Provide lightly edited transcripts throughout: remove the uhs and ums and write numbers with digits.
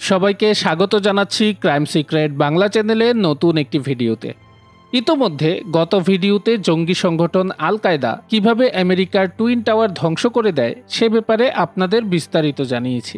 সবাইকে স্বাগত জানাচ্ছি ক্রাইম সিক্রেট বাংলা চ্যানেলে নতুন একটি ভিডিওতে। ইতোমধ্যে গত ভিডিওতে জঙ্গি সংগঠন আল কায়দা কিভাবে আমেরিকার টুইন টাওয়ার ধ্বংস করে দেয় সে ব্যাপারে আপনাদের বিস্তারিত জানিয়েছি।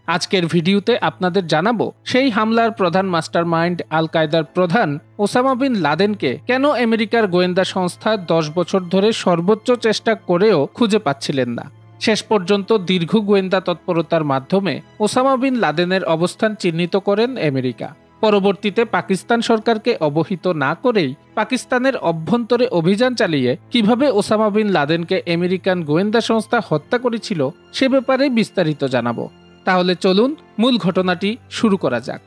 আজকের ভিডিওতে আপনাদের জানাবো সেই হামলার প্রধান মাস্টারমাইন্ড আল কায়দার প্রধান ওসামা বিন লাদেনকে কেন আমেরিকার গোয়েন্দা সংস্থা 10 বছর ধরে সর্বোচ্চ চেষ্টা করেও খুঁজে পাচ্ছিলেন না। শেষ পর্যন্ত দীর্ঘ গোয়েন্দা তৎপরতার মাধ্যমে ওসামা বিন লাদেনের অবস্থান চিহ্নিত করেন আমেরিকা। পরবর্তীতে পাকিস্তান সরকারকে অবহিত না করেই পাকিস্তানের অভ্যন্তরে অভিযান চালিয়ে কিভাবে ওসামা বিন লাদেনকে আমেরিকান গোয়েন্দা সংস্থা হত্যা করেছিল সে ব্যাপারে বিস্তারিত জানাবো। তাহলে চলুন মূল ঘটনাটি শুরু করা যাক।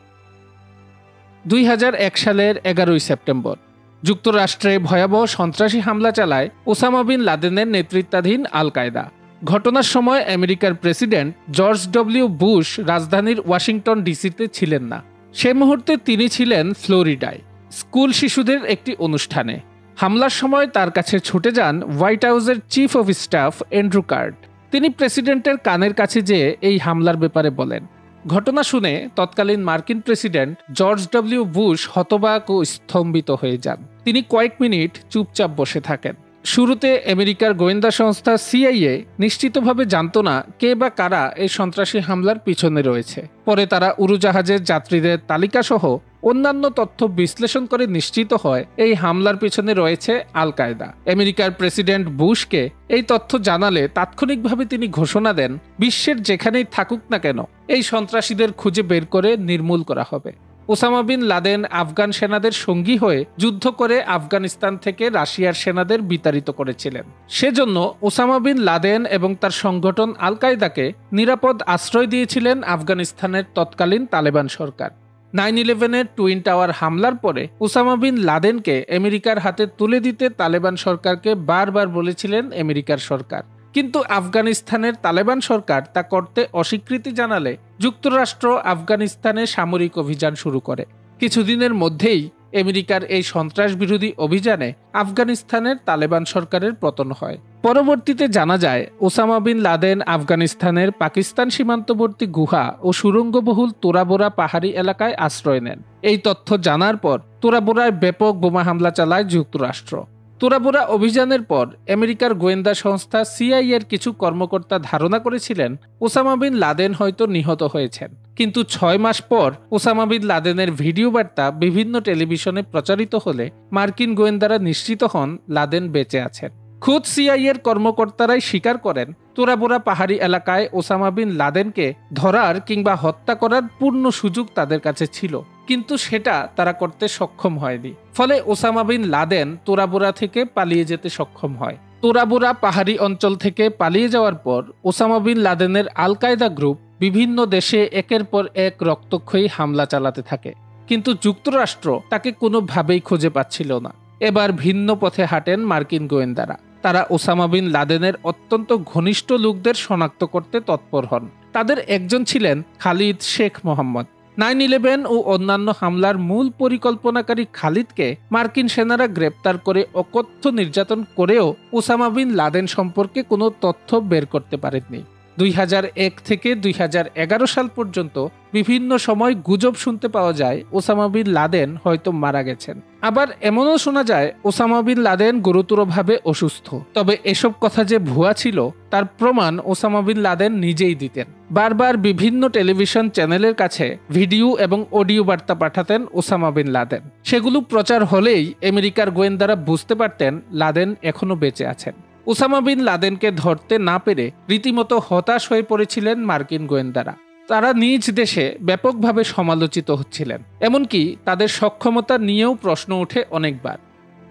2001 সালের 11 সেপ্টেম্বর যুক্তরাষ্ট্রে ভয়াবহ সন্ত্রাসী হামলা চালায় ওসামা বিন লাদেনের নেতৃত্বাধীন আল কায়দা। ঘটনার সময় আমেরিকার প্রেসিডেন্ট জর্জ ডব্লিউ বুশ রাজধানীর ওয়াশিংটন ডিসিতে ছিলেন না। সে মুহূর্তে তিনি ছিলেন ফ্লোরিডায় স্কুল শিশুদের একটি অনুষ্ঠানে। হামলার সময় তার কাছে ছুটে যান হোয়াইট হাউসের chief of staff Andrew card. তিনি প্রেসিডেন্টের কানের কাছে যেয়ে এই হামলার ব্যাপারে বলেন। ঘটনা শুনে তৎকালীন মার্কিন প্রেসিডেন্ট জর্জ ডব্লিউ বুশ হতবাক ও স্তম্ভিত হয়ে যান। তিনি কয়েক মিনিট চুপচাপ বসে থাকেন। শুরুতে আমেরিকার গোয়েন্দা সংস্থা সিআইএ নিশ্চিতভাবে জানত না কে বা কারা এই সন্ত্রাসী হামলার পিছনে রয়েছে। পরে তারা উড়োজাহাজের যাত্রীদের তালিকাসহ অন্যান্য তথ্য বিশ্লেষণ করে নিশ্চিত হয় এই হামলার পিছনে রয়েছে আল কায়দা। আমেরিকার প্রেসিডেন্ট বুশকে এই তথ্য জানালে তাৎক্ষণিকভাবে তিনি ঘোষণা দেন বিশ্বের যেখানেই থাকুক না কেন এই সন্ত্রাসীদের খুঁজে বের করে নির্মূল করা হবে। ওসামা বিন লাদেন আফগান সেনাদের সঙ্গী হয়ে যুদ্ধ করে আফগানিস্তান থেকে রাশিয়ার সেনাদের বিতাড়িত করেছিলেন। সেজন্য ওসামা বিন লাদেন এবং তার সংগঠন আল কায়দাকে নিরাপদ আশ্রয় দিয়েছিলেন আফগানিস্তানের তৎকালীন তালেবান সরকার। 9/11-এর টুইন টাওয়ার হামলার পরে ওসামা বিন লাদেনকে আমেরিকার হাতে তুলে দিতে তালেবান সরকারকে বারবার বলেছিলেন আমেরিকার সরকার, কিন্তু আফগানিস্তানের তালেবান সরকার তা করতে অস্বীকৃতি জানালে যুক্তরাষ্ট্র আফগানিস্তানে সামরিক অভিযান শুরু করে। কিছুদিনের মধ্যেই আমেরিকার এই সন্ত্রাস বিরোধী অভিযানে আফগানিস্তানের তালেবান সরকারের পতন হয়। পরবর্তীতে জানা যায় ওসামা বিন লাদেন আফগানিস্তানের পাকিস্তান সীমান্তবর্তী গুহা ও সুড়ঙ্গবহুল তোরা বোরা পাহাড়ি এলাকায় আশ্রয় নেন। এই তথ্য জানার পর তোরা বোরায় ব্যাপক বোমা হামলা চালায় যুক্তরাষ্ট্র। তোরা বোরা অভিযানের পর আমেরিকার গোয়েন্দা সংস্থা সিআইএর কিছু কর্মকর্তা ধারণা করেছিলেন ওসামা বিন লাদেন হয়তো নিহত হয়েছেন, কিন্তু 6 মাস পর ওসামা বিন লাদেনের ভিডিও বার্তা বিভিন্ন টেলিভিশনে প্রচারিত হলে মার্কিন গোয়েন্দারা নিশ্চিত হন লাদেন বেঁচে আছেন। খুদ সিআইএর কর্মকর্তারাই স্বীকার করেন তোরা বোরা পাহাড়ি এলাকায় ওসামা বিন লাদেনকে ধরার কিংবা হত্যা করার পূর্ণ সুযোগ তাদের কাছে ছিল, কিন্তু সেটা তারা করতে সক্ষম হয়নি। ফলে ওসামা বিন লাদেন তোরা বোরা থেকে পালিয়ে যেতে সক্ষম হয়। তোরা বোরা পাহাড়ি অঞ্চল থেকে পালিয়ে যাওয়ার পর ওসামা বিন লাদেনের আল কায়দা গ্রুপ বিভিন্ন দেশে একের পর এক রক্তক্ষয়ী হামলা চালাতে থাকে, কিন্তু যুক্তরাষ্ট্র তাকে কোনোভাবেই খুঁজে পাচ্ছিল না। এবার ভিন্ন পথে হাঁটেন মার্কিন গোয়েন্দারা। তারা ওসামা বিন লাদেনের অত্যন্ত ঘনিষ্ঠ লোকদের শনাক্ত করতে তৎপর হন। তাদের একজন ছিলেন খালিদ শেখ মোহাম্মদ। 9/11 ও অন্যান্য হামলার মূল পরিকল্পনাকারী খালিদকে মার্কিন সেনারা গ্রেপ্তার করে অকথ্য নির্যাতন করেও ওসামা বিন লাদেন সম্পর্কে কোনো তথ্য বের করতে পারেননি। 2001 থেকে 2011 সাল পর্যন্ত বিভিন্ন সময় গুজব শুনতে পাওয়া যায় ওসামা বিন লাদেন হয়তো মারা গেছেন। আবার এমনও শোনা যায় ওসামা বিন লাদেন গুরুতরভাবে অসুস্থ। তবে এসব কথা যে ভুয়া ছিল তার প্রমাণ ওসামা বিন লাদেন নিজেই দিতেন। বারবার বিভিন্ন টেলিভিশন চ্যানেলের কাছে ভিডিও এবং অডিও বার্তা পাঠাতেন ওসামা বিন লাদেন। সেগুলো প্রচার হলেই আমেরিকার গোয়েন্দারা বুঝতে পারতেন লাদেন এখনো বেঁচে আছেন। ওসামা বিন লাদেনকে ধরতে না পেরে রীতিমতো হতাশ হয়ে পড়েছিলেন মার্কিন গোয়েন্দারা। তারা নিজ দেশে ব্যাপকভাবে সমালোচিত হচ্ছিলেন, এমনকি তাদের সক্ষমতা নিয়েও প্রশ্ন ওঠে অনেকবার।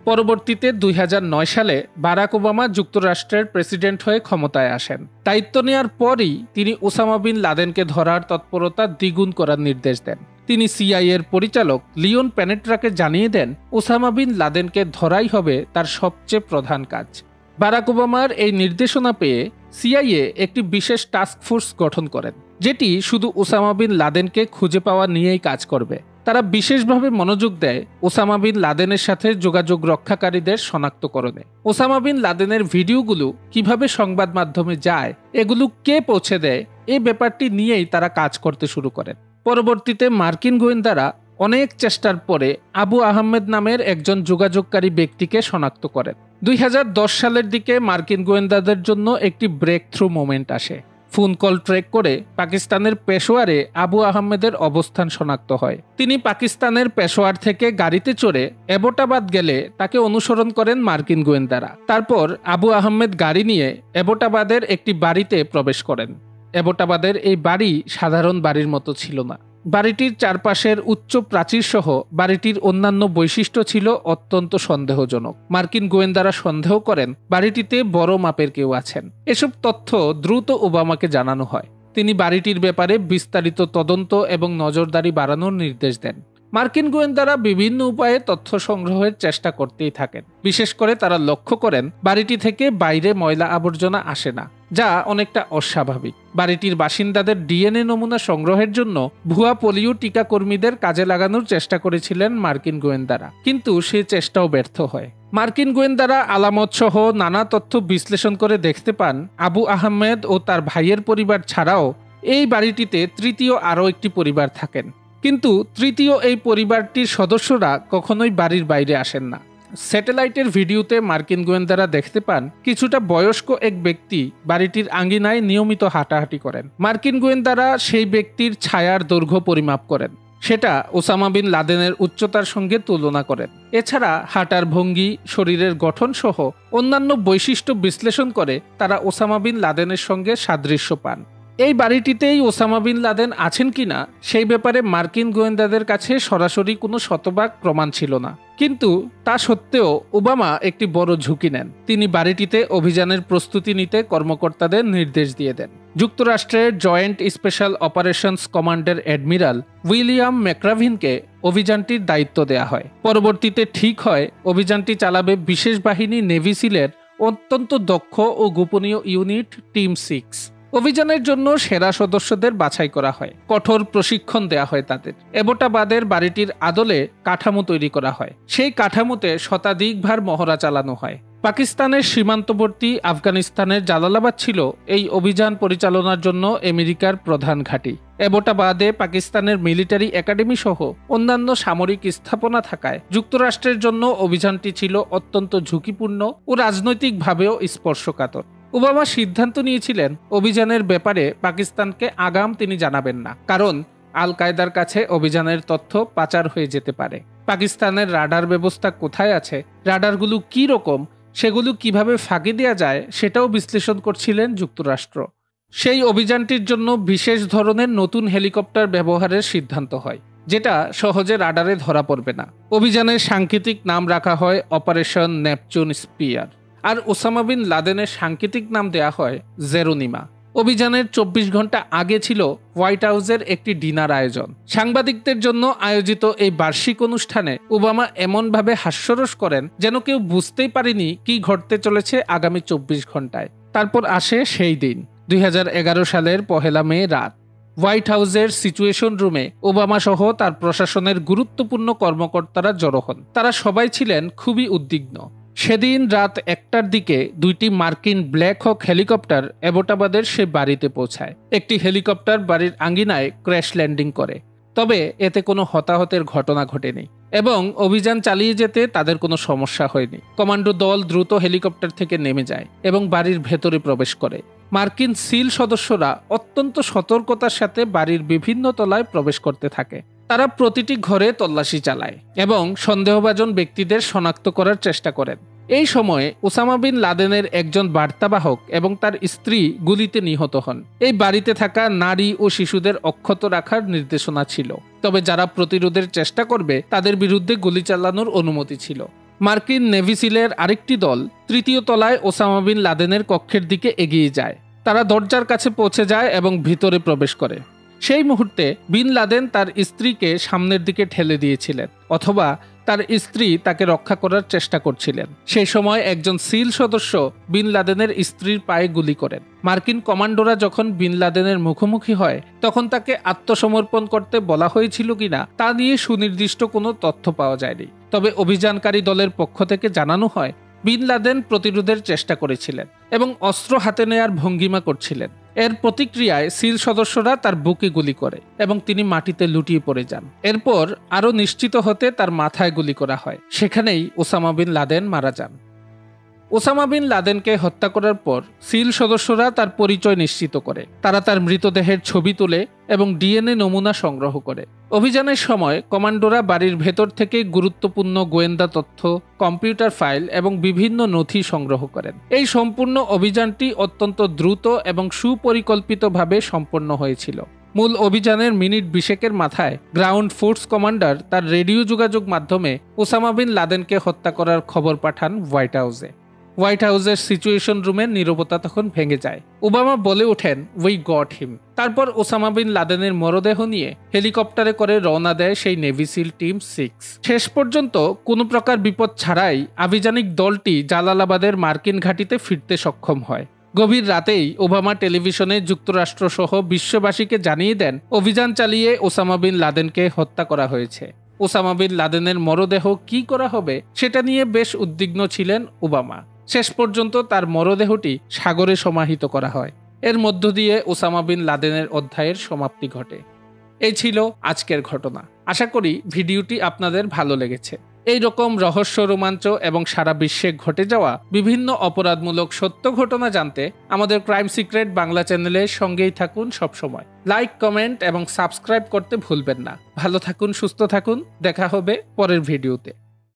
পরবর্তীতে 2009 সালে বারাক ওবামা যুক্তরাষ্ট্রের প্রেসিডেন্ট হয়ে ক্ষমতায় আসেন। দায়িত্ব নেওয়ার পরই তিনি ওসামা বিন লাদেনকে ধরার তৎপরতা দ্বিগুণ করার নির্দেশ দেন। তিনি সিআইএর পরিচালক লিওন প্যানেট্রাকে জানিয়ে দেন ওসামা বিন লাদেনকে ধরাই হবে তার সবচেয়ে প্রধান কাজ। বারাক ওবামার এই নির্দেশনা পেয়ে সিআইএ একটি বিশেষ টাস্ক ফোর্স গঠন করেন, যেটি শুধু ওসামা বিন লাদেনকে খুঁজে পাওয়া নিয়েই কাজ করবে। তারা বিশেষভাবে মনোযোগ দেয় ওসামা বিন লাদেনের সাথে যোগাযোগ রক্ষাকারীদের শনাক্তকরণে। ওসামা বিন লাদেনের ভিডিওগুলো কিভাবে সংবাদ মাধ্যমে যায়, এগুলো কে পৌঁছে দেয়, এই ব্যাপারটি নিয়েই তারা কাজ করতে শুরু করেন। পরবর্তীতে মার্কিন গোয়েন্দারা অনেক চেষ্টার পরে আবু আহমেদ নামের একজন যোগাযোগকারী ব্যক্তিকে শনাক্ত করেন। 2010 সালের দিকে মার্কিন গোয়েন্দাদের জন্য একটি ব্রেক থ্রু মোমেন্ট আসে। ফোন কল ট্র্যাক করে পাকিস্তানের পেশোয়ারে আবু আহমেদের অবস্থান শনাক্ত হয়। তিনি পাকিস্তানের পেশোয়ার থেকে গাড়িতে চড়ে অ্যাবোটাবাদ গেলে তাকে অনুসরণ করেন মার্কিন গোয়েন্দারা। তারপর আবু আহমেদ গাড়ি নিয়ে অ্যাবোটাবাদের একটি বাড়িতে প্রবেশ করেন। অ্যাবোটাবাদের এই বাড়ি সাধারণ বাড়ির মতো ছিল না। বাড়িটির চারপাশের উচ্চ প্রাচীর সহ বাড়িটির অন্যান্য বৈশিষ্ট্য ছিল অত্যন্ত সন্দেহজনক। মার্কিন গোয়েন্দারা সন্দেহ করেন বাড়িটিতে বড় মাপের কেউ আছেন। এসব তথ্য দ্রুত ওবামাকে জানানো হয়। তিনি বাড়িটির ব্যাপারে বিস্তারিত তদন্ত এবং নজরদারি বাড়ানোর নির্দেশ দেন। মার্কিন গোয়েন্দারা বিভিন্ন উপায়ে তথ্য সংগ্রহের চেষ্টা করতেই থাকেন। বিশেষ করে তারা লক্ষ্য করেন বাড়িটি থেকে বাইরে ময়লা আবর্জনা আসে না, যা অনেকটা অস্বাভাবিক। বাড়িটির বাসিন্দাদের ডিএনএ নমুনা সংগ্রহের জন্য ভুয়া পোলিও টিকা কর্মীদের কাজে লাগানোর চেষ্টা করেছিলেন মার্কিন গোয়েন্দারা, কিন্তু সেই চেষ্টাও ব্যর্থ হয়। মার্কিন গোয়েন্দারা আলামত সহ নানা তথ্য বিশ্লেষণ করে দেখতে পান আবু আহমেদ ও তার ভাইয়ের পরিবার ছাড়াও এই বাড়িটিতে তৃতীয় আরও একটি পরিবার থাকেন। কিন্তু তৃতীয় এই পরিবারটির সদস্যরা কখনোই বাড়ির বাইরে আসেন না। স্যাটেলাইটের ভিডিওতে মার্কিন গোয়েন্দারা দেখতে পান কিছুটা বয়স্ক এক ব্যক্তি বাড়িটির আঙ্গিনায় নিয়মিত হাঁটাহাঁটি করেন। মার্কিন গোয়েন্দারা সেই ব্যক্তির ছায়ার দৈর্ঘ্য পরিমাপ করেন, সেটা ওসামা বিন লাদেনের উচ্চতার সঙ্গে তুলনা করেন। এছাড়া হাঁটার ভঙ্গি, শরীরের গঠন সহ অন্যান্য বৈশিষ্ট্য বিশ্লেষণ করে তারা ওসামা বিন লাদেনের সঙ্গে সাদৃশ্য পান। এই বাড়িটিতেই ওসামা বিন লাদেন আছেন কিনা সেই ব্যাপারে মার্কিন গোয়েন্দাদের কাছে সরাসরি কোনো শতভাগ প্রমাণ ছিল না। কিন্তু তা সত্ত্বেও ওবামা একটি বড় ঝুঁকি নেন। তিনি বাড়িটিতে অভিযানের প্রস্তুতি নিতে কর্মকর্তাদের নির্দেশ দিয়ে দেন। যুক্তরাষ্ট্রের জয়েন্ট স্পেশাল অপারেশনস কমান্ডের অ্যাডমিরাল উইলিয়াম ম্যাক্রাভিনকে অভিযানটির দায়িত্ব দেয়া হয়। পরবর্তীতে ঠিক হয় অভিযানটি চালাবে বিশেষ বাহিনী নেভি সিলের অত্যন্ত দক্ষ ও গোপনীয় ইউনিট টিম 6। অভিযানের জন্য সেরা সদস্যদের বাছাই করা হয়, কঠোর প্রশিক্ষণ দেয়া হয় তাদের। অ্যাবোটাবাদের বাড়িটির আদলে কাঠামো তৈরি করা হয়। সেই কাঠামোতে শতাধিকবার মহড়া চালানো হয়। পাকিস্তানের সীমান্তবর্তী আফগানিস্তানের জালালাবাদ ছিল এই অভিযান পরিচালনার জন্য আমেরিকার প্রধান ঘাঁটি। অ্যাবোটাবাদে পাকিস্তানের মিলিটারি একাডেমি সহ অন্যান্য সামরিক স্থাপনা থাকায় যুক্তরাষ্ট্রের জন্য অভিযানটি ছিল অত্যন্ত ঝুঁকিপূর্ণ ও রাজনৈতিকভাবেও স্পর্শকাতর। ওবামা সিদ্ধান্ত নিয়েছিলেন অভিযানের ব্যাপারে পাকিস্তানকে আগাম তিনি জানাবেন না, কারণ আল কায়দার কাছে অভিযানের তথ্য পাচার হয়ে যেতে পারে। পাকিস্তানের রাডার ব্যবস্থা কোথায় আছে, রাডারগুলো কি রকম, সেগুলো কিভাবে ফাঁকি দেওয়া যায় সেটাও বিশ্লেষণ করছিলেন যুক্তরাষ্ট্র। সেই অভিযানটির জন্য বিশেষ ধরনের নতুন হেলিকপ্টার ব্যবহারের সিদ্ধান্ত হয়, যেটা সহজে রাডারে ধরা পড়বে না। অভিযানের সাংকেতিক নাম রাখা হয় অপারেশন নেপচুন স্পিয়ার, আর ওসামা বিন লাদেনের সাংকেতিক নাম দেয়া হয় জেরোনিমা। অভিযানের 24 ঘন্টা আগে ছিল হোয়াইট হাউসের একটি ডিনার আয়োজন। সাংবাদিকদের জন্য আয়োজিত এই বার্ষিক অনুষ্ঠানে ওবামা এমনভাবে হাস্যরস করেন যেন কেউ বুঝতেই পারেনি কি ঘটতে চলেছে আগামী 24 ঘন্টায়। তারপর আসে সেই দিন, 2011 সালের 1 মে রাত। হোয়াইট হাউসের সিচুয়েশন রুমে ওবামা সহ তার প্রশাসনের গুরুত্বপূর্ণ কর্মকর্তারা জড়ো হন। তারা সবাই ছিলেন খুবই উদ্বিগ্ন। সেদিন রাত 1টার দিকে 2টি মার্কিন ব্ল্যাক হক হেলিকপ্টার অ্যাবোটাবাদের সে বাড়িতে পৌঁছায়। একটি হেলিকপ্টার বাড়ির আঙ্গিনায় ক্র্যাশ ল্যান্ডিং করে, তবে এতে কোনো হতাহতের ঘটনা ঘটেনি এবং অভিযান চালিয়ে যেতে তাদের কোনো সমস্যা হয়নি। কমান্ডো দল দ্রুত হেলিকপ্টার থেকে নেমে যায় এবং বাড়ির ভেতরে প্রবেশ করে। মার্কিন সিল সদস্যরা অত্যন্ত সতর্কতার সাথে বাড়ির বিভিন্ন তলায় প্রবেশ করতে থাকে। তারা প্রতিটি ঘরে তল্লাশি চালায় এবং সন্দেহভাজন ব্যক্তিদের শনাক্ত করার চেষ্টা করেন। এই সময়ে ওসামা বিন লাদেনের একজন বার্তাবাহক এবং তার স্ত্রী গুলিতে নিহত হন। এই বাড়িতে থাকা নারী ও শিশুদের অক্ষত রাখার নির্দেশনা ছিল, তবে যারা প্রতিরোধের চেষ্টা করবে তাদের বিরুদ্ধে গুলি চালানোর অনুমতি ছিল। মার্কিন নেভি সিলের আরেকটি দল 3য় তলায় ওসামা বিন লাদেনের কক্ষের দিকে এগিয়ে যায়। তারা দরজার কাছে পৌঁছে যায় এবং ভিতরে প্রবেশ করে। সেই মুহূর্তে বিন লাদেন তার স্ত্রীকে সামনের দিকে ঠেলে দিয়েছিলেন, অথবা তার স্ত্রী তাকে রক্ষা করার চেষ্টা করছিলেন। সেই সময় একজন সিল সদস্য বিন লাদেনের স্ত্রীর পায়ে গুলি করেন। মার্কিন কমান্ডোরা যখন বিন লাদেনের মুখোমুখি হয় তখন তাকে আত্মসমর্পণ করতে বলা হয়েছিল কিনা তা নিয়ে সুনির্দিষ্ট কোনো তথ্য পাওয়া যায়নি। তবে অভিযানকারী দলের পক্ষ থেকে জানানো হয় বিন লাদেন প্রতিরোধের চেষ্টা করেছিলেন এবং অস্ত্র হাতে নেয়ার ভঙ্গিমা করছিলেন। এর প্রতিক্রিয়ায় সিল সদস্যরা তার বুকে গুলি করে এবং তিনি মাটিতে লুটিয়ে পড়ে যান। এরপর আরও নিশ্চিত হতে তার মাথায় গুলি করা হয়। সেখানেই ওসামা বিন লাদেন মারা যান। ওসামা বিন লাদেনকে হত্যা করার পর সিল সদস্যরা তার পরিচয় নিশ্চিত করে। তারা তার মৃতদেহের ছবি তোলে এবং ডিএনএ নমুনা সংগ্রহ করে। অভিযানের সময় কমান্ডোরা বাড়ির ভেতর থেকে গুরুত্বপূর্ণ গোয়েন্দা তথ্য, কম্পিউটার ফাইল এবং বিভিন্ন নথি সংগ্রহ করেন। এই সম্পূর্ণ অভিযানটি অত্যন্ত দ্রুত এবং সুপরিকল্পিতভাবে সম্পন্ন হয়েছিল। মূল অভিযানের মিনিট 20 মাথায় গ্রাউন্ড ফোর্স কমান্ডার তার রেডিও যোগাযোগ মাধ্যমে ওসামা বিন লাদেনকে হত্যা করার খবর পাঠান হোয়াইট হাউসে। হোয়াইট হাউসের সিচুয়েশন রুমের নীরবতা তখন ভেঙে যায়। ওবামা বলে ওঠেন, উই গট হিম। তারপর ওসামা বিন লাদেনের মরদেহ নিয়ে হেলিকপ্টারে করে রওনা দেয় সেই নেভি সিল টিম 6। শেষ পর্যন্ত কোনো প্রকার বিপদ ছাড়াই আভিযানিক দলটি জালালাবাদের মার্কিন ঘাঁটিতে ফিরতে সক্ষম হয়। গভীর রাতেই ওবামা টেলিভিশনে যুক্তরাষ্ট্র সহ বিশ্ববাসীকে জানিয়ে দেন অভিযান চালিয়ে ওসামা বিন লাদেনকে হত্যা করা হয়েছে। ওসামা বিন লাদেনের মরদেহ কি করা হবে সেটা নিয়ে বেশ উদ্বিগ্ন ছিলেন ওবামা। শেষ পর্যন্ত তার মরদেহটি সাগরে সমাহিত করা হয়। এর মধ্য দিয়ে ওসামা বিন লাদেনের অধ্যায়ের সমাপ্তি ঘটে। এই ছিল আজকের ঘটনা। আশা করি ভিডিওটি আপনাদের ভালো লেগেছে। এই রকম রহস্য, রোমাঞ্চ এবং সারা বিশ্বে ঘটে যাওয়া বিভিন্ন অপরাধমূলক সত্য ঘটনা জানতে আমাদের ক্রাইম সিক্রেট বাংলা চ্যানেলের সঙ্গেই থাকুন সবসময়। লাইক, কমেন্ট এবং সাবস্ক্রাইব করতে ভুলবেন না। ভালো থাকুন, সুস্থ থাকুন। দেখা হবে পরের ভিডিওতে।